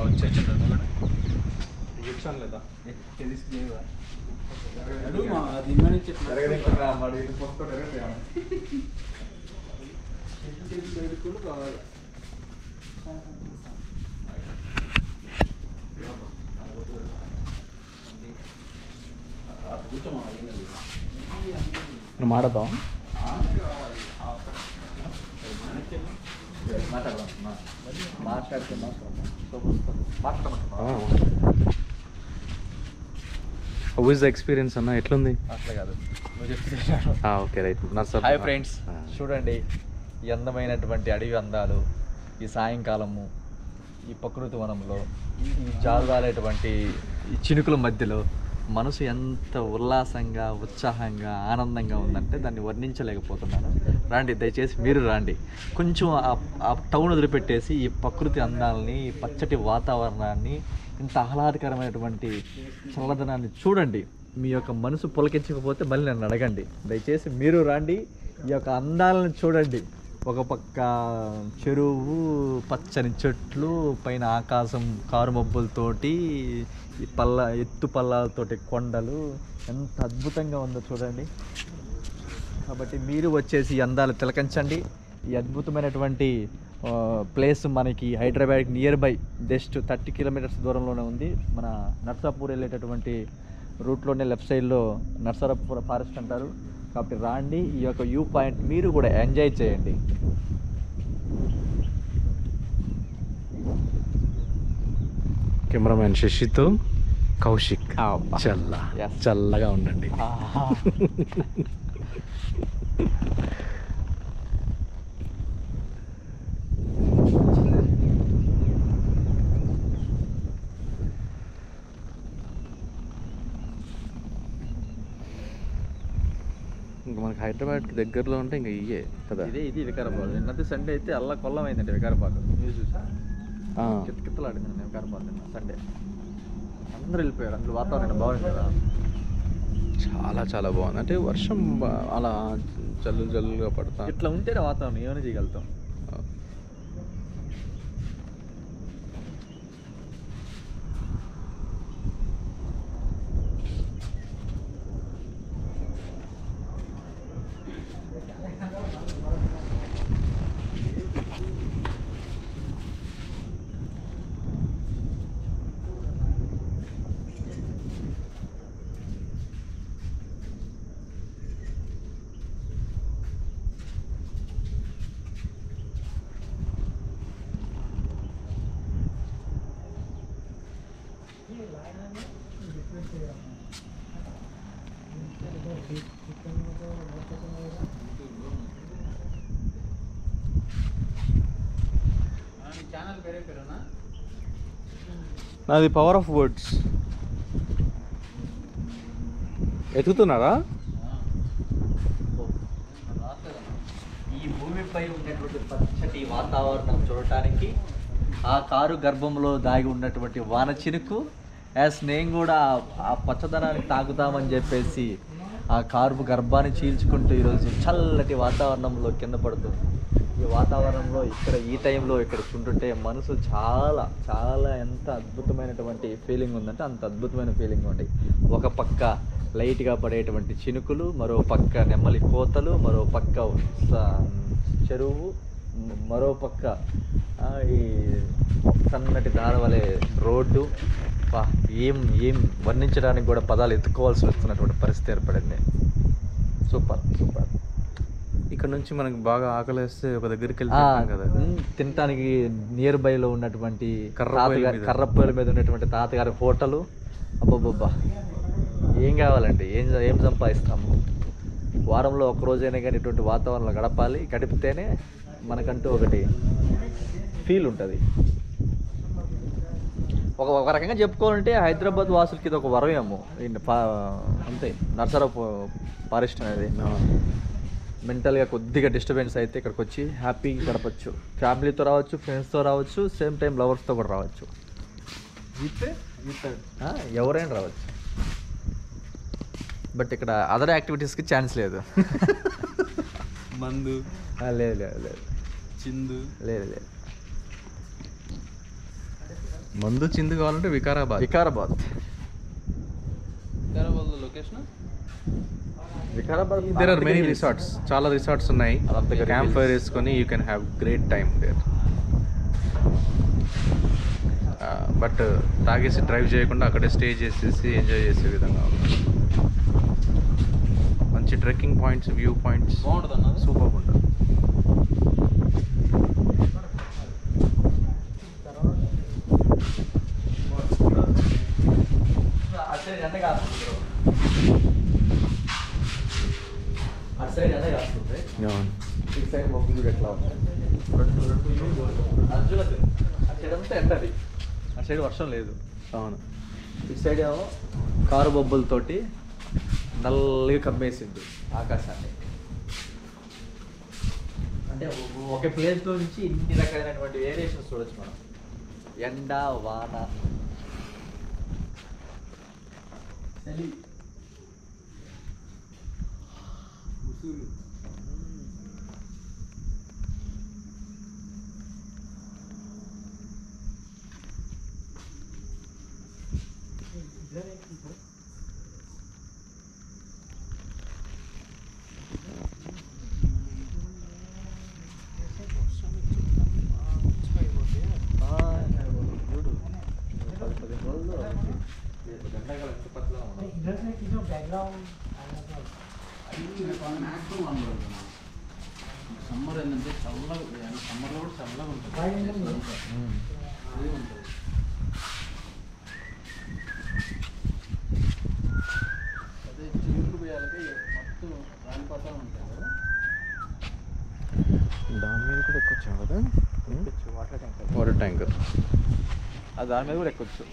వచ్చేసింది లేదా మాడతాం how is the experience అన్న, ఎట్లుంది? అట్లా కాదు, ఓకే రైట్. హాయ్ ఫ్రెండ్స్, చూడండి ఈ అందమైనటువంటి అడవి అందాలు, ఈ సాయంకాలము ఈ ప్రకృతి వనంలో ఈ జారువాలేటువంటి ఈ చినుకుల మధ్యలో మనసు ఎంత ఉల్లాసంగా ఉత్సాహంగా ఆనందంగా ఉందంటే దాన్ని వర్ణించలేకపోతున్నాను. రండి, దయచేసి మీరు రండి. కొంచెం ఆ టౌన్ వదిలిపెట్టేసి ఈ ప్రకృతి అందాలని, ఈ పచ్చటి వాతావరణాన్ని, ఇంత ఆహ్లాదకరమైనటువంటి చల్లదనాన్ని చూడండి. మీ యొక్క మనసు పులకించకపోతే మళ్ళీ నన్ను అడగండి. దయచేసి మీరు రండి, ఈ యొక్క అందాలను చూడండి. ఒక పక్క చెరువు, పచ్చని చెట్లు, పైన ఆకాశం కారు మబ్బులతోటి, ఈ ఎత్తు పల్లాలతోటి కొండలు, ఎంత అద్భుతంగా ఉందో చూడండి. కాబట్టి మీరు వచ్చేసి ఈ అందాలు తిలకించండి. ఈ అద్భుతమైనటువంటి ప్లేస్ మనకి హైదరాబాద్కి నియర్ బై జస్ట్ 30 కిలోమీటర్స్ దూరంలోనే ఉంది. మన నర్సాపూర్ వెళ్ళేటటువంటి రూట్లోనే లెఫ్ట్ సైడ్లో నర్సాపూర్ ఫారెస్ట్ అంటారు. కాబట్టి రాండి, ఈ యొక్క వ్యూ పాయింట్ మీరు కూడా ఎంజాయ్ చేయండి. కెమెరామ్యాన్ శశితో కౌశిక్, చల్లగా ఉండండి. ఇంకా మనకి హైదరాబాద్కి దగ్గరలో ఉంటే ఇంకా ఇయ్యే కదా. ఇది వికారాబాద్. నిన్నది సండే అయితే అల్లా కొల్లం అయిందండి వికారాబాద్. న్యూస్ చూసా, కిత్తలాడింది నేను వికారాబాద్ నిన్న సండే. అందరూ వెళ్ళిపోయారు. అందులో వాతావరణం బాగుంది కదా, చాలా చాలా బాగుంది. అంటే వర్షం అలా జల్లుగా పడతా, ఇట్లా ఉంటేనే వాతావరణం ఏమైనా చేయగలుగుతాం. నాది పవర్ ఆఫ్ వర్డ్స్. ఎత్తుతున్నారా? ఈ భూమిపై ఉన్నటువంటి పచ్చటి వాతావరణం చూడటానికి, ఆ కారు గర్భంలో దాగి ఉన్నటువంటి వాన చినుకు, యాస్ నేను కూడా ఆ పచ్చదనానికి తాగుతామని చెప్పేసి ఆ కారు గర్భాన్ని చీల్చుకుంటూ ఈరోజు చల్లటి వాతావరణంలో కింద పడుతుంది. ఈ వాతావరణంలో ఇక్కడ ఈ టైంలో ఇక్కడ చుంటుంటే మనసు చాలా చాలా ఎంత అద్భుతమైనటువంటి ఫీలింగ్ ఉందంటే అంత అద్భుతమైన ఫీలింగ్ ఉంది. ఒక పక్క లైట్గా పడేటువంటి చినుకులు, మరో పక్క నెమ్మలి కోతలు, మరో పక్క చెరువు, మరో పక్క ఈ సన్నటి దారవలే రోడ్డు. ఏం ఏం వర్ణించడానికి కూడా పదాలు ఎత్తుకోవాల్సి వస్తున్నటువంటి పరిస్థితి ఏర్పడింది. Super super. ఇక్కడ నుంచి మనకి బాగా ఆకలిస్తే ఒక దగ్గరికి వెళ్తాం కదా, తినటానికి నియర్ బైలో ఉన్నటువంటి కర్రపొయ్యల మీద ఉన్నటువంటి తాతగారి హోటలు. అబ్బబ్బబ్బా, ఏం కావాలండి, ఏం సంపాదిస్తాము. వారంలో ఒక్కరోజైనా కానీ ఇటువంటి వాతావరణంలో గడపాలి. గడిపితేనే మనకంటూ ఒకటి ఫీల్ ఉంటుంది. ఒక రకంగా చెప్పుకోవాలంటే హైదరాబాద్ వాసులకి ఇది ఒక వరమేమో అంతే. నర్సారావు ఫారెస్ట్ అనేది మెంటల్గా కొద్దిగా డిస్టర్బెన్స్ అయితే ఇక్కడికి వచ్చి హ్యాపీగా గడపచ్చు. ఫ్యామిలీతో రావచ్చు, ఫ్రెండ్స్తో రావచ్చు, సేమ్ టైం లవర్స్తో కూడా రావచ్చు. ఎవరైనా రావచ్చు. బట్ ఇక్కడ అదర్ యాక్టివిటీస్కి ఛాన్స్ లేదు. మందు లేదు లేదు లేదు చిందు లేదు లేదు. మందు చిందు కావాలంటే Vikarabad. Vikarabad location Vikarabad there are many resorts, చాలా రిసార్ట్స్ ఉన్నాయి. Ananthagiri camp hills. ఫైర్ వేసుకొని you can have great time there. But తాగేసి డ్రైవ్ చేయకుండా అక్కడే స్టే చేసేసి ఎంజాయ్ చేసే విధంగా ఉంది. మంచి ట్రెక్కింగ్ పాయింట్స్, వ్యూ పాయింట్స్ బాగుంటుంది అన్నది. సూపర్ ఉంటుంది. అటు సైడ్ ఎండ కాస్తుంది, అటు సైడ్ ఎండ కాస్తుంది, ఇటు సైడ్ మబ్బులు చూడు ఎట్లా ఉంటాయి. అటు చూడదు, అటు సైడ్ అంతా ఎండది, అటు సైడ్ వర్షం లేదు. అవును. ఇటు సైడ్ ఏమో కారు బొబ్బులతోటి నల్లగా కమ్మేసింది ఆకాశాన్ని. అంటే ఒక ప్లేస్లో నుంచి ఇన్ని రకాలైనటువంటి వేరియేషన్స్ చూడొచ్చు మనం. ఎండ, వాన, చలి, ముసురు. సమ్మర్ ఏంటంటే చల్లగా, సమ్మర్లో కూడా చల్లగా ఉంటుంది. అదే ఉంటుంది. అదే చిరుకులు పోయాలకి మొత్తం రాలిపోతూ ఉంటాయి కదా. దాని మీద కూడా ఎక్కొచ్చాం కదా, వాటర్ ట్యాంకర్, వాటర్ ట్యాంకర్. దాని మీద కూడా ఎక్కొచ్చు.